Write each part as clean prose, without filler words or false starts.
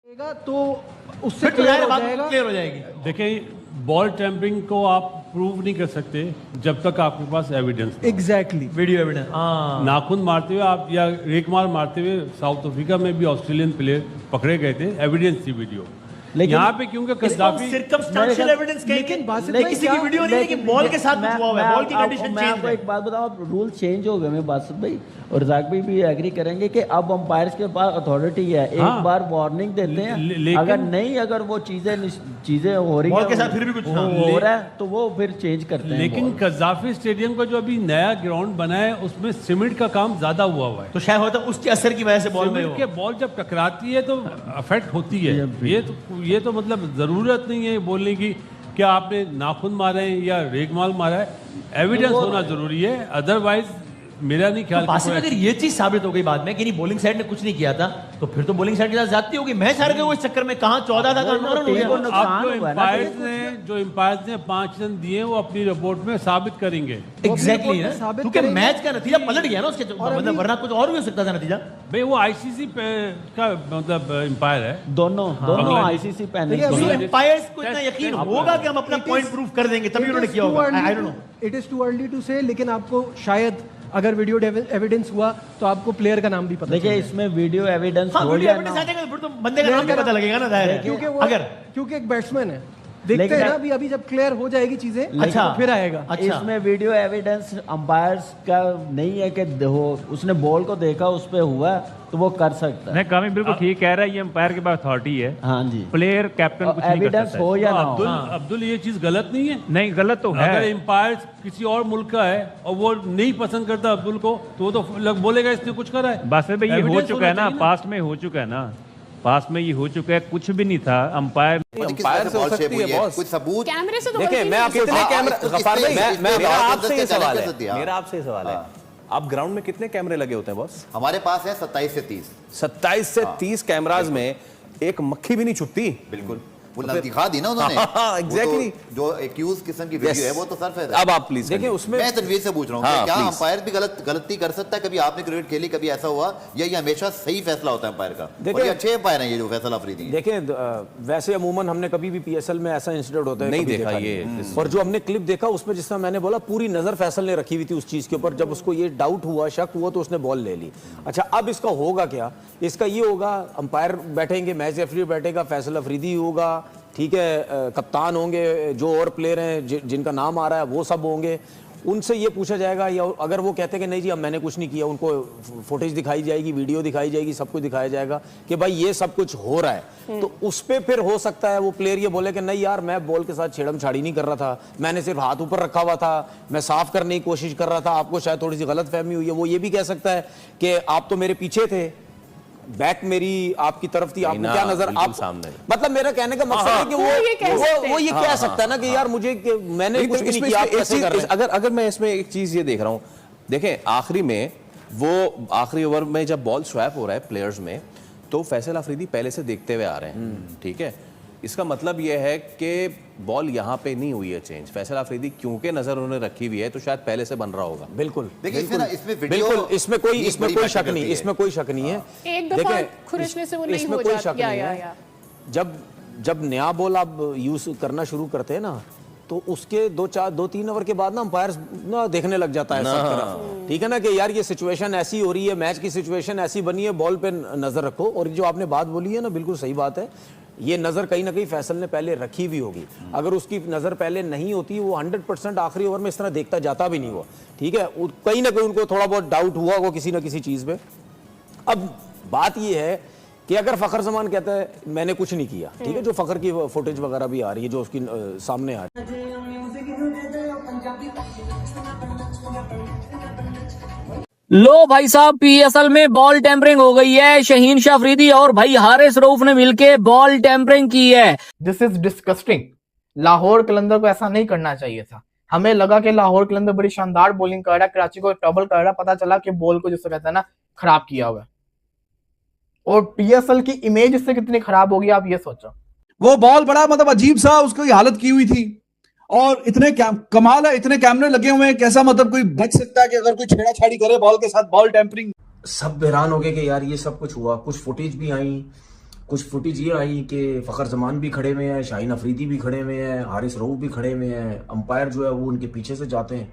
तो उससे क्लियर हो जाएगी। देखिए, बॉल टेम्परिंग को आप प्रूव नहीं कर सकते जब तक आपके पास एविडेंस। Exactly, video evidence. नाखून मारते हुए आप या रेकमार मारते हुए साउथ अफ्रीका में भी ऑस्ट्रेलियन प्लेयर पकड़े गए थे, एविडेंस थी वीडियो। यहाँ पे क्योंकि कद्दाफी सिर्कमस्टेंशियल एविडेंस लेकिन किसी की वीडियो नहीं है कि बॉल के साथ कुछ हुआ है, बॉल की कंडीशन चेंज है। मैं आपको एक बात बताऊं, अब रूल चेंज हो गए। मैं बासित भाई और रज़ाक भाई भी एग्री करेंगे कि अब अंपायर्स के पास अथॉरिटी है, एक बार वार्निंग देते हैं, अगर नहीं, अगर वो चीजें हो रही बॉल के साथ फिर भी कुछ हो रहा है तो वो फिर चेंज करते हैं। लेकिन कद्दाफी स्टेडियम का जो अभी नया ग्राउंड बना है उसमें सीमेंट का काम ज्यादा हुआ है, तो शायद होता उसके असर की वजह से बॉल में के बॉल जब टकराती है तो अफेक्ट होती है। ये तो मतलब जरूरत नहीं है बोलने की कि आपने नाखून मारे हैं या रेगमाल मारा है, एविडेंस होना जरूरी है। अदरवाइज मेरा नहीं ख्याल। तो अगर ये चीज साबित हो गई बाद में कि नहीं बॉलिंग साइड ने कुछ नहीं किया था, तो फिर तो बॉलिंग साइड के साथ ज्यादती होगी। मैच हार गए वो इस चक्कर में, कहां 14 था, जो एम्पायर्स ने 5 रन दिए वो अपनी रिपोर्ट में साबित करेंगे। एग्जैक्टली, क्योंकि मैच का नतीजा पलट गया ना उसके, मतलब वरना कुछ और भी हो सकता था नतीजा। भाई वो आईसीसी का मतलब एम्पायर है, दोनों आईसीसी पैनल। एम्पायर्स को इतना यकीन होगा कि हम अपना पॉइंट प्रूव कर देंगे, तभी उन्होंने किया होगा। I don't know, it is too early to say. लेकिन आपको शायद अगर वीडियो एविडेंस हुआ तो आपको प्लेयर का नाम भी पता। देखिए, इसमें वीडियो एविडेंस हो गया ना, फिर तो बंदे का नाम भी पता लगेगा ना, जाहिर है। क्योंकि एक बैट्समैन है, देखते हैं ना अभी जब क्लियर हो जाएगी चीजें, अच्छा तो फिर आएगा। अच्छा, इसमें वीडियो एविडेंस अंपायर्स का नहीं है कि उसने बॉल को देखा, उस पे हुआ तो वो कर सकता है। नहीं, कामी बिल्कुल ठीक कह रहा है, ये अंपायर के पास अथॉरिटी है। हाँ जी, प्लेयर कैप्टन कुछ नहीं कर एविडेंस सकता हो या ना हो। अब्दुल ये चीज गलत नहीं है। नहीं, गलत तो है। अगर एम्पायर किसी और मुल्क का है और वो नहीं पसंद करता अब्दुल को, तो वो तो बोलेगा इसने कुछ करा है। बस भाई ये हो चुका है ना, पास्ट में हो चुका है ना, पास में ये हो चुका है, कुछ भी नहीं था। अंपायर से हो सकती है बॉस, कुछ सबूत कैमरे से तो देखिए। मैं आपसे कितने कैमरा, गफ्फार भाई, मेरा आपसे ये सवाल है, आप ग्राउंड में कितने कैमरे लगे होते हैं बॉस? हमारे पास है 27 से 30। 27 से 30 कैमराज में एक मक्खी भी नहीं छुपती। बिल्कुल, वो दिखा दी ना उन्होंने। एग्जैक्टली, जो एक्यूज किस्म की वीडियो है वो तो सरफेस है। अब आप प्लीज देखिए, उसमें मैं तनवीर से पूछ रहा हूँ, क्या अंपायर भी गलती कर सकता है? कभी आपने क्रिकेट खेली, कभी ऐसा हुआ, या ये हमेशा सही फैसला होता है अंपायर का? और ये अच्छे अंपायर हैं ये जो फैसला अफरीदी। देखिए, वैसे अमूमन हमने कभी भी पीएसएल में ऐसा इंसिडेंट होता है नहीं देखा ये, और जो हमने क्लिप देखा उसमें, जिसमें मैंने बोला पूरी नजर फैसल ने रखी हुई थी उस चीज के ऊपर। जब उसको ये डाउट हुआ, शक हुआ, तो उसने बॉल ले ली। अच्छा, अब इसका होगा क्या? इसका ये होगा, अंपायर बैठेंगे, मैच रेफरी बैठेगा, फैसल अफरीदी होगा, ठीक है, कप्तान होंगे, जो और प्लेयर हैं जिनका नाम आ रहा है वो सब होंगे, उनसे ये पूछा जाएगा। या अगर वो कहते हैं कि नहीं जी अब मैंने कुछ नहीं किया, उनको फुटेज दिखाई जाएगी, वीडियो दिखाई जाएगी, सब कुछ दिखाया जाएगा कि भाई ये सब कुछ हो रहा है। तो उस पे फिर हो सकता है वो प्लेयर ये बोले कि नहीं यार, मैं बॉल के साथ छेड़म छाड़ी नहीं कर रहा था, मैंने सिर्फ हाथ ऊपर रखा हुआ था, मैं साफ करने की कोशिश कर रहा था, आपको शायद थोड़ी सी गलत फहमी हुई है। वो ये भी कह सकता है कि आप तो मेरे पीछे थे, बैक मेरी आपकी तरफ थी, आपको क्या नजर, आप सामने। मतलब मेरा कहने का मकसद है कि वो ये कह सकता है ना कि यार मुझे मैंने कुछ नहीं किया, आप कैसे कर रहे हैं? अगर मैं इसमें एक चीज ये देख रहा हूं, देखें आखिरी में वो आखिरी ओवर में जब बॉल स्वैप हो रहा है प्लेयर्स में, तो फैसल अफरीदी पहले से देखते हुए आ रहे हैं, ठीक है। इसका मतलब यह है कि बॉल यहाँ पे नहीं हुई है चेंज। फैसल अफरीदी क्योंकि नजर उन्होंने रखी हुई है तो शायद पहले से बन रहा होगा। बिल्कुल, देखिए इसमें कोई शक नहीं, इसमें कोई शक नहीं है। एक दफा खुरचने से वो नहीं हो जाता है। जब नया बॉल आप यूज करना शुरू करते हैं ना, तो उसके 2-3 ओवर के बाद ना अंपायर ना देखने लग जाता है सब तरफ, ठीक है ना, कि यार ये सिचुएशन ऐसी हो रही है, मैच की सिचुएशन ऐसी बनी है, बॉल पे नजर रखो। और जो आपने बात बोली है ना, बिल्कुल सही बात है, ये नजर कहीं ना कहीं फैसल ने पहले रखी हुई होगी। अगर उसकी नजर पहले नहीं होती, वो 100% आखिरी ओवर में इस तरह देखता जाता भी नहीं हुआ, ठीक है। कहीं ना कहीं उनको थोड़ा बहुत डाउट हुआ होगा किसी ना किसी चीज पे। अब बात ये है कि अगर फखर जमान कहता है मैंने कुछ नहीं किया, ठीक है, जो फखर की फुटेज वगैरह भी आ रही है, जो उसकी सामने आ रही है। लो भाई साहब, पीएसएल में बॉल टेम्परिंग हो गई है। शहीन शाह अफरीदी और भाई हारिस रऊफ ने मिलके बॉल टेम्परिंग की है। This is disgusting. Lahore Qalandar को ऐसा नहीं करना चाहिए था। हमें लगा कि लाहौर कलंदर बड़ी शानदार बॉलिंग कर रहा है, कराची को ट्रबल कर रहा है, पता चला कि बॉल को जिससे कहते हैं ना खराब किया हुआ है। और पीएसएल की इमेज इससे कितनी खराब होगी आप ये सोचो। वो बॉल बड़ा मतलब अजीब सा उसकी हालत की हुई थी, और इतने कमाल है, इतने कैमरे लगे हुए हैं, कैसा मतलब कोई बच सकता है कि अगर कोई छेड़ाछाड़ी करे बॉल के साथ, बॉल टेम्परिंग। सब हैरान हो गए कि यार ये सब कुछ हुआ, कुछ फुटेज भी आई, कुछ फुटेज ये आई कि फ़खर जमान भी खड़े हुए हैं, शाहीन अफरीदी भी खड़े हुए हैं, हारिस रऊफ भी खड़े हुए हैं, अंपायर जो है वो उनके पीछे से जाते हैं।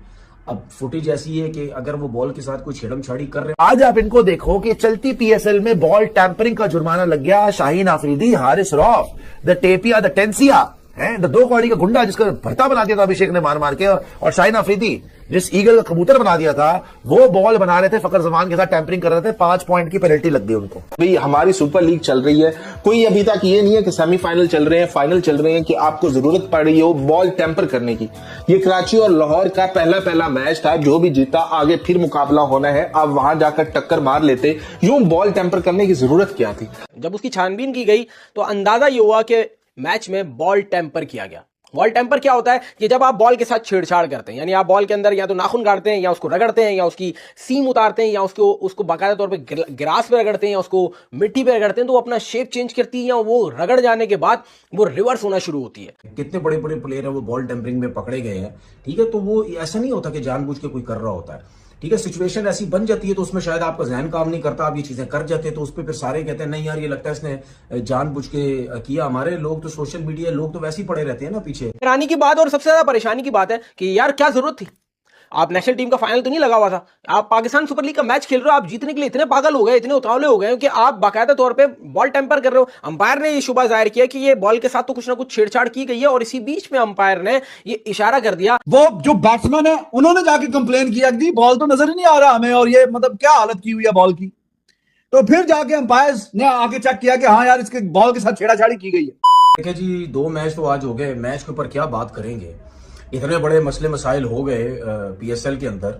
अब फुटेज ऐसी है कि अगर वो बॉल के साथ कोई छेड़म छाड़ी कर रहे हैं। आज आप इनको देखो कि चलती पीएसएल में बॉल टैंपरिंग का जुर्माना लग गया शाहीन अफरीदी, हारिस रऊफ, द टेपिया, द टेंसिया है, द 2 कौड़ी का गुंडा जिसका भरता बना दिया था अभिषेक ने मार मार के, और शाहीन अफरीदी जिस ईगल का कबूतर बना दिया था, वो बॉल बना रहे थे, फ़खर जमान के साथ टैंपरिंग कर रहे थे, 5 पॉइंट की पेनल्टी लग गई उनको। भाई हमारी सुपर लीग चल रही है, कोई अभी तक ये नहीं है कि सेमीफाइनल चल रहे हैं, फाइनल चल रहे हैं कि आपको जरूरत पड़ रही हो बॉल टेम्पर करने की। ये कराची और लाहौर का पहला मैच था, जो भी जीता आगे फिर मुकाबला होना है, आप वहां जाकर टक्कर मार लेते, यूं बॉल टेम्पर करने की जरूरत क्या थी। जब उसकी छानबीन की गई तो अंदाजा ये हुआ कि मैच में बॉल टेम्पर किया गया। बॉल टेम्पर क्या होता है कि जब आप बॉल के साथ छेड़छाड़ करते हैं, यानी आप बॉल के अंदर या तो नाखून गाड़ते हैं, या उसको रगड़ते हैं, या उसकी सीम उतारते हैं, या उसको बाकायदा तौर पे ग्रास पे रगड़ते हैं, या उसको मिट्टी पे रगड़ते हैं, तो वो अपना शेप चेंज करती है, या वो रगड़ जाने के बाद वो रिवर्स होना शुरू होती है। कितने बड़े बड़े प्लेयर है वो बॉल टेम्परिंग में पकड़े गए हैं, ठीक है, तो वो ऐसा नहीं होता कि जानबूझ के कोई कर रहा होता है, ठीक है। सिचुएशन ऐसी बन जाती है तो उसमें शायद आपका ज़हन काम नहीं करता, आप ये चीजें कर जाते हैं, तो उस पर फिर सारे कहते हैं नहीं यार ये लगता है इसने जानबूझ के किया। हमारे लोग तो सोशल मीडिया लोग तो वैसे ही पड़े रहते हैं ना पीछे। हैरानी की बात और सबसे ज्यादा परेशानी की बात है कि यार क्या जरूरत थी, आप नेशनल टीम का फाइनल तो नहीं लगा हुआ था, आप पाकिस्तान सुपर लीग का मैच खेल रहे हो, आप जीतने के लिए इतने पागल हो गए, इतने उतावले हो गए कि आप बाकायदा तौर पे बॉल टेम्पर कर रहे हो। अंपायर ने ये शुबा जाहिर किया कि ये बॉल के साथ तो कुछ ना कुछ छेड़छाड़ की गई है, और इसी बीच में अंपायर ने ये इशारा कर दिया, वो जो बैट्समैन है उन्होंने जाके कंप्लेन किया कि बॉल तो नजर ही नहीं आ रहा हमें, और ये मतलब क्या हालत की हुई है बॉल की। तो फिर जाके अंपायर ने आके चेक किया कि हाँ यार इसके बॉल के साथ छेड़ाछाड़ी की गई है। देखिए जी 2 मैच तो आज हो गए, मैच के ऊपर क्या बात करेंगे, इतने बड़े मसले मसाइल हो गए पीएसएल के अंदर।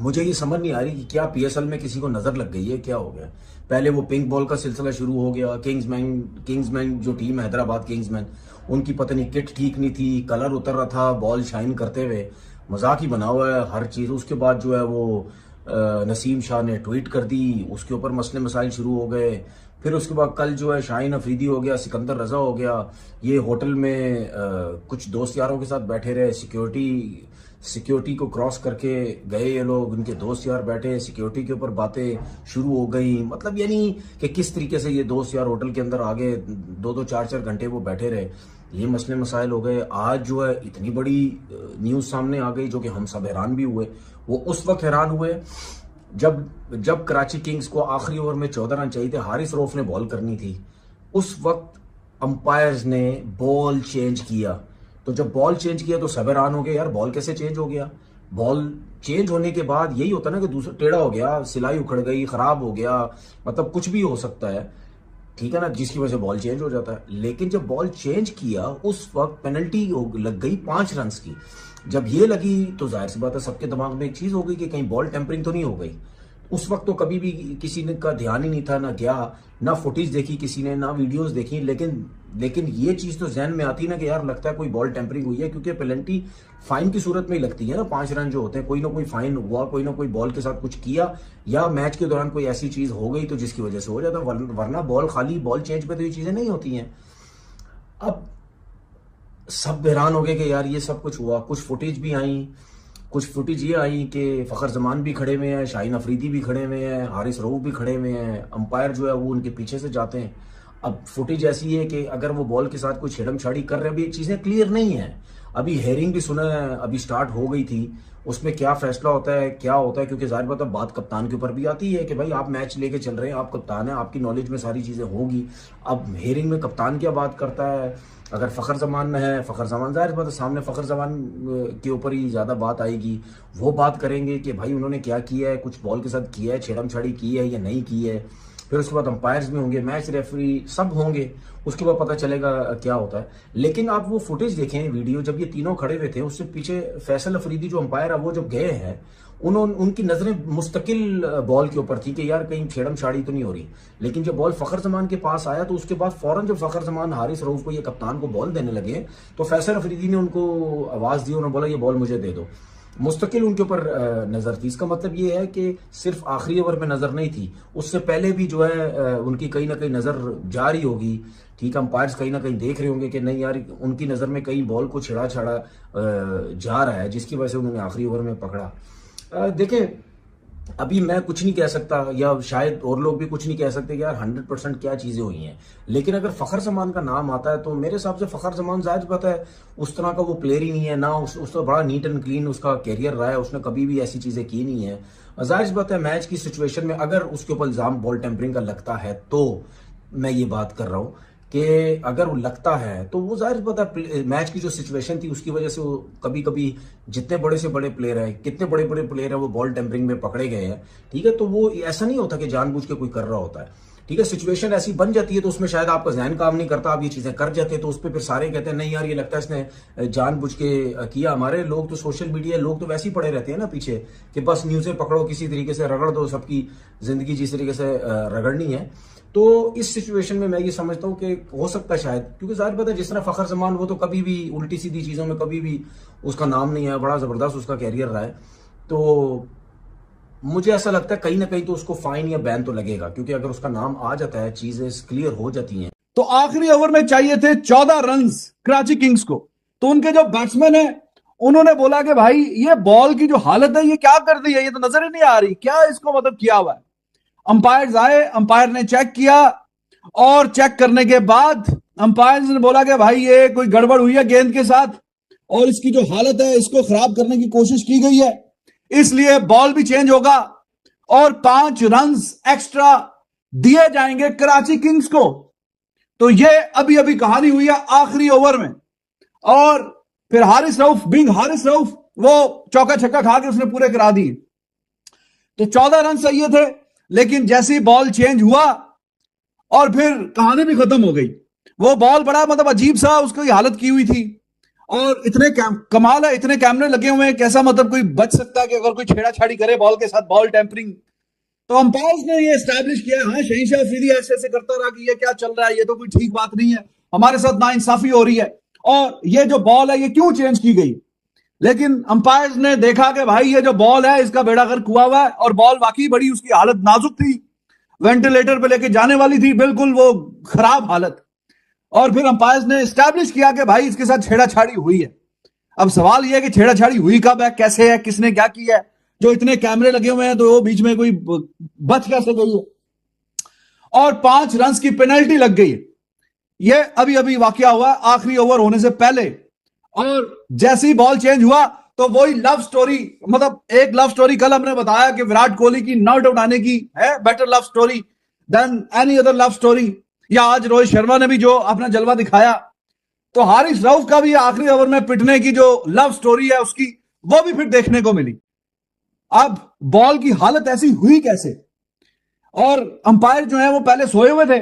मुझे ये समझ नहीं आ रही कि क्या पीएसएल में किसी को नजर लग गई है, क्या हो गया। पहले वो पिंक बॉल का सिलसिला शुरू हो गया, किंग्समैन जो टीम है हैदराबाद किंग्समैन, उनकी पता नहीं किट ठीक नहीं थी, कलर उतर रहा था बॉल शाइन करते हुए, मजाक ही बना हुआ है हर चीज। उसके बाद जो है वो नसीम शाह ने ट्वीट कर दी, उसके ऊपर मसले मसाइल शुरू हो गए। फिर उसके बाद कल जो है शाहीन अफरीदी हो गया, सिकंदर रजा हो गया, ये होटल में कुछ दोस्त यारों के साथ बैठे रहे, सिक्योरिटी को क्रॉस करके गए ये लोग, उनके दोस्त यार बैठे, सिक्योरिटी के ऊपर बातें शुरू हो गई। मतलब यानी कि किस तरीके से ये दोस्त यार होटल के अंदर आगे 2-2 4-4 घंटे वो बैठे रहे, ये मसले मसाइल हो गए। आज जो है इतनी बड़ी न्यूज़ सामने आ गई जो कि हम सब हैरान भी हुए। वो उस वक्त हैरान हुए जब कराची किंग्स को आखिरी ओवर में 14 रन चाहिए थे, हारिस रऊफ ने बॉल करनी थी, उस वक्त अंपायर्स ने बॉल चेंज किया। तो जब बॉल चेंज किया तो सब हैरान हो गए, यार बॉल कैसे चेंज हो गया। बॉल चेंज होने के बाद यही होता ना कि दूसरा टेढ़ा हो गया, सिलाई उखड़ गई, खराब हो गया, मतलब कुछ भी हो सकता है, ठीक है ना, जिसकी वजह से बॉल चेंज हो जाता है। लेकिन जब बॉल चेंज किया उस वक्त पेनल्टी लग गई 5 रन की। जब ये लगी तो जाहिर सी बात है सबके दिमाग में एक चीज हो गई कि कहीं बॉल टेम्परिंग तो नहीं हो गई। उस वक्त तो कभी भी किसी ने का ध्यान ही नहीं था, ना गया, ना फुटेज देखी किसी ने, ना वीडियोस देखी, लेकिन ये चीज तो जहन में आती ना कि यार लगता है कोई बॉल टेम्परिंग हुई है, क्योंकि पेनल्टी फाइन की सूरत में ही लगती है ना। 5 रन जो होते हैं, कोई ना कोई फाइन हुआ, कोई ना कोई बॉल के साथ कुछ किया, या मैच के दौरान कोई ऐसी चीज हो गई तो जिसकी वजह से हो जाता, वरना बॉल खाली बॉल चेंज पे तो ये चीजें नहीं होती हैं। अब सब हैरान हो गए कि यार ये सब कुछ हुआ। कुछ फुटेज भी आई, कुछ फुटेज ये आई कि फ़खर जमान भी खड़े हुए हैं, शाहीन अफरीदी भी खड़े हुए हैं, हारिस रऊफ भी खड़े हुए हैं, अंपायर जो है वो उनके पीछे से जाते हैं। अब फुटेज ऐसी है कि अगर वो बॉल के साथ कोई छेड़म छाड़ी कर रहे हैं, अभी चीज़ें क्लियर नहीं है। अभी हेयरिंग भी सुना है, अभी स्टार्ट हो गई थी, उसमें क्या फैसला होता है, क्या होता है, क्योंकि जाहिर बात कप्तान के ऊपर भी आती है कि भाई आप मैच लेके चल रहे हैं, आप कप्तान हैं, आपकी नॉलेज में सारी चीज़ें होगी। अब हेयरिंग में कप्तान क्या बात करता है, अगर फ़खर जमान में है, फ़खर जमान जाहिर बात है सामने फ़खर जमान के ऊपर ही ज़्यादा बात आएगी, वो बात करेंगे कि भाई उन्होंने क्या किया है, कुछ बॉल के साथ किया है, छेड़म छाड़ी की है या नहीं की है। फिर उसके बाद अंपायर्स भी होंगे, मैच रेफरी सब होंगे, उसके बाद पता चलेगा क्या होता है। लेकिन आप वो फुटेज देखें, वीडियो जब ये तीनों खड़े हुए थे, उससे पीछे फैसल अफरीदी जो अंपायर है वो जब गए हैं, उनकी नजरें मुस्तकिल बॉल के ऊपर थी कि यार कहीं छेड़म छाड़ी तो नहीं हो रही। लेकिन जब बॉल फ़खर जमान के पास आया तो उसके बाद फौरन जब फ़खर जमान हारिस रऊफ को ये कप्तान को बॉल देने लगे तो फैसल अफरीदी ने उनको आवाज़ दी, उन्होंने बोला ये बॉल मुझे दे दो। मुस्तकिल उनके ऊपर नज़र थी। इसका मतलब ये है कि सिर्फ आखिरी ओवर में नज़र नहीं थी, उससे पहले भी जो है उनकी कहीं ना कहीं नज़र जा रही होगी। ठीक, अंपायर्स कहीं ना कहीं देख रहे होंगे कि नहीं यार उनकी नज़र में कहीं बॉल को छिड़ा छाड़ा जा रहा है, जिसकी वजह से उन्होंने आखिरी ओवर में पकड़ा। देखें अभी मैं कुछ नहीं कह सकता, या शायद और लोग भी कुछ नहीं कह सकते कि यार 100% क्या चीजें हुई हैं, लेकिन अगर फखर जमान का नाम आता है तो मेरे हिसाब से फखर जमान जाहिर बात है उस तरह का वो प्लेयर ही नहीं है ना, उसका बड़ा नीट एंड क्लीन उसका कैरियर रहा है, उसने कभी भी ऐसी चीजें की नहीं है। जाहिर बात है मैच की सिचुएशन में अगर उसके ऊपर इल्जाम बॉल टेम्परिंग का लगता है तो मैं ये बात कर रहा हूँ कि अगर वो लगता है तो वो जाहिर पता है मैच की जो सिचुएशन थी उसकी वजह से वो कभी कभी जितने बड़े से बड़े प्लेयर हैं, कितने बड़े बड़े प्लेयर हैं वो बॉल टेम्परिंग में पकड़े गए हैं, ठीक है। तो वो ऐसा नहीं होता कि जानबूझ के कोई कर रहा होता है, ठीक है। सिचुएशन ऐसी बन जाती है तो उसमें शायद आपका जहन काम नहीं करता, आप ये चीजें कर जाते हैं, तो उस पर फिर सारे कहते हैं नहीं यार ये लगता है इसने जानबूझ के किया। हमारे लोग तो सोशल मीडिया लोग तो वैसे ही पड़े रहते हैं ना पीछे कि बस न्यूज़ें पकड़ो, किसी तरीके से रगड़ दो, सबकी जिंदगी जिस तरीके से रगड़नी है। तो इस सिचुएशन में मैं ये समझता हूँ कि हो सकता है शायद, क्योंकि जाहिर बात है जिस तरह फखर जमान वो तो कभी भी उल्टी सीधी चीजों में कभी भी उसका नाम नहीं है, बड़ा जबरदस्त उसका कैरियर रहा है, तो मुझे ऐसा लगता है कहीं ना कहीं तो उसको फाइन या बैन तो लगेगा, क्योंकि अगर उसका नाम आ जाता है चीजें क्लियर हो जाती हैं। तो आखिरी ओवर में चाहिए थे 14 रन कराची किंग्स को, तो उनके जो बैट्समैन है उन्होंने बोला कि भाई ये बॉल की जो हालत है ये क्या कर दी है, ये तो नजर ही नहीं आ रही, क्या इसको मतलब किया हुआ है। अंपायर आए, अंपायर ने चेक किया और चेक करने के बाद अंपायर ने बोला कि भाई ये कोई गड़बड़ हुई है गेंद के साथ और इसकी जो हालत है इसको खराब करने की कोशिश की गई है, इसलिए बॉल भी चेंज होगा और 5 रन एक्स्ट्रा दिए जाएंगे कराची किंग्स को। तो ये अभी अभी कहानी हुई है आखिरी ओवर में, और फिर हारिस रऊफ वो चौका छक्का खा के उसने पूरे करा दिए। तो 14 रन चाहिए थे, लेकिन जैसी बॉल चेंज हुआ और फिर कहानी भी खत्म हो गई। वो बॉल बड़ा मतलब अजीब सा उसकी हालत की हुई थी, और इतने कमाल है, इतने कैमरे लगे हुए हैं, कैसा मतलब कोई बच सकता है कि अगर कोई छेड़ाछाड़ी करे बॉल के साथ, बॉल टेम्परिंग। तो अंपायर्स ने ये एस्टैब्लिश किया, हाँ शहीन अफरीदी ऐसे ऐसे करता रहा कि ये क्या चल रहा है, ये तो कोई ठीक बात नहीं है, हमारे साथ नाइंसाफी हो रही है, और ये जो बॉल है ये क्यों चेंज की गई। लेकिन अंपायर्स ने देखा कि भाई ये जो बॉल है इसका बेड़ा गर्क हुआ हुआ है, और बॉल वाकई बड़ी उसकी हालत नाजुक थी, वेंटिलेटर पे लेके जाने वाली थी, बिल्कुल वो खराब हालत। और फिर अंपायर्स ने एस्टैब्लिश किया कि भाई इसके साथ छेड़ाछाड़ी हुई है। अब सवाल यह है कि छेड़ाछाड़ी हुई कब है, कैसे है, किसने क्या किया है, जो इतने कैमरे लगे हुए हैं तो वो बीच में कोई बच कैसे गई है, और 5 रन की पेनल्टी लग गई है। ये अभी अभी वाकया हुआ आखिरी ओवर होने से पहले, और जैसे ही बॉल चेंज हुआ तो वही लव स्टोरी, मतलब एक लव स्टोरी कल हमने बताया कि विराट कोहली की नॉट आउट आने की है better love story than any other love story, या आज रोहित शर्मा ने भी जो अपना जलवा दिखाया, तो हारिस रऊफ का भी आखिरी ओवर में पिटने की जो लव स्टोरी है उसकी वो भी फिर देखने को मिली। अब बॉल की हालत ऐसी हुई कैसे, और अंपायर जो है वो पहले सोए हुए थे,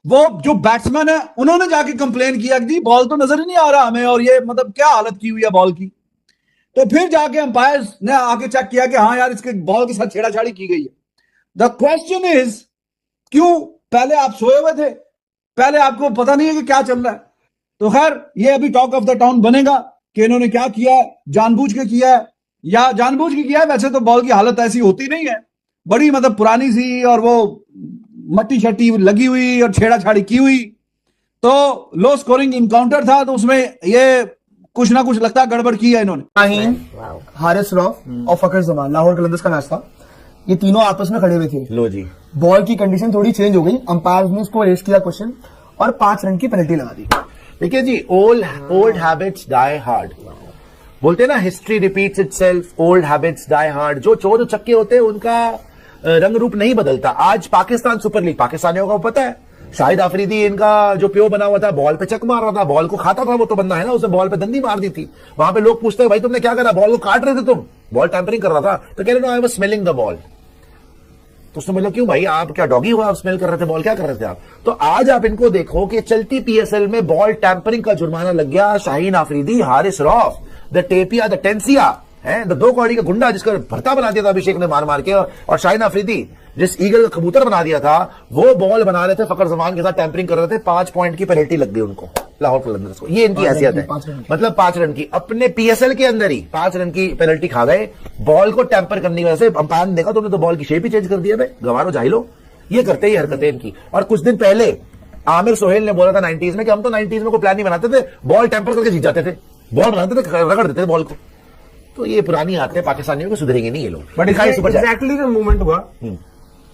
वो जो बैट्समैन है उन्होंने जाके कंप्लेन किया कि बॉल तो नजर ही नहीं आ रहा हमें, और ये मतलब क्या हालत की हुई है बॉल की। तो फिर जाके अंपायर ने आके चेक किया कि हाँ यार इसके बॉल के साथ छेड़ाछाड़ी की गई है। द क्वेश्चन इज, क्यों पहले आप सोए हुए थे, पहले आपको पता नहीं है कि क्या चल रहा है। तो खैर ये अभी टॉक ऑफ द टाउन बनेगा कि इन्होंने क्या किया है, जानबूझ के किया है या जानबूझ के किया है। वैसे तो बॉल की हालत ऐसी होती नहीं है, बड़ी मतलब पुरानी सी, और वो मट्टी शट्टी लगी हुई और छेड़ाछाड़ी की हुई, तो लो स्कोरिंग इनकाउंटर था, तो उसमें ये कुछ ना कुछ लगता है गड़बड़ की है इन्होंने। शाहीन, हारिस रऊफ और फखर जमान लाहौर कलंदर्स का मैच था, ये तीनों आपस में खड़े हुए थे। लो जी, बॉल की कंडीशन थोड़ी चेंज हो गई, अंपायर ने उसको रेस किया क्वेश्चन और 5 रन की पेनल्टी लगा दी। देखिए जी, ओल्ड हैबिट्स डाई हार्ड, बोलते हैं ना, history repeats itself, old habits die hard. जो चोर चक्के होते हैं उनका रंग रूप नहीं बदलता। आज पाकिस्तान सुपर लीग, पाकिस्तानियों को पता है शाहिद अफरीदी इनका जो प्यो बना हुआ था, बॉल पे चक मार रहा था, बॉल को खाता था, वो तो बंदा है ना, उसने बॉल पे दंडी मार दी थी। वहां पे लोग पूछते हैं भाई तुमने क्या करा, बॉल को काट रहे थे तुम, बॉल टैंपरिंग कर रहा था, तो कह रहे no I was smelling the ball. तो उसने मतलब क्यों भाई, आप क्या डॉगी हुआ, आप स्मेल कर रहे थे बॉल, क्या कर रहे थे आप। तो आज आप इनको देखो कि चलती पीएसएल में बॉल टैंपरिंग का जुर्माना लग गया शाहीन अफरीदी, हारिस रऊफ, द टेपिया, द टेंसिया है, द 2 कौड़ी का गुंडा जिसका भरता बना दिया था अभिषेक ने मार मार के, और शाहीन अफरीदी जिस ईगल का कबूतर बना दिया था, वो बॉल बना रहे थे, फखर जमान के साथ टैंपरिंग कर रहे थे। 5 पॉइंट की पेनल्टी लग गई उनको, लाहौर कलंदर्स को। ये इनकी हैसियत है, मतलब 5 रन की, अपने पीएसएल के अंदर ही 5 रन की पेनल्टी खा गए बॉल को टैंपर करने की वजह से। अंपायर ने देखा तुमने तो बॉल की शेप ही चेंज कर दिया, गवारो जाहिलो, ये करते ही हरकतें इनकी। और कुछ दिन पहले आमिर सोहेल ने बोला था 90s में कि हम तो 90s में कोई प्लान नहीं बनाते थे, बॉल टैंपर करके जीत जाते थे, बॉल बनाते थे, रगड़ देते थे बॉल को। तो ये पुरानी आदतें पाकिस्तानियों को सुधरेंगे नहीं ये लोग। बट एग्जैक्टली जो मूवमेंट हुआ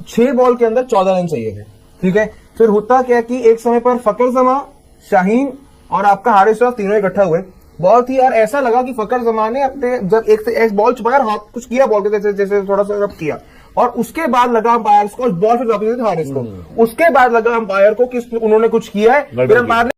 6 बॉल के अंदर 14 रन चाहिए थे, ठीक है। फिर होता क्या कि एक समय पर फकर जमा, शाहीन और आपका हारिस रऊफ तीनों इकट्ठा हुए। बॉल थी यार, ऐसा लगा कि फकर जमा ने अपने जब एक बॉल छुपाया, हाथ कुछ किया बॉल के जैसे थोड़ा सा रब किया, और उसके बाद लगा अंपायर को, बॉल फिर वापस हारिस को, उसके बाद लगा अंपायर को कि उन्होंने कुछ किया है, फिर अंपायर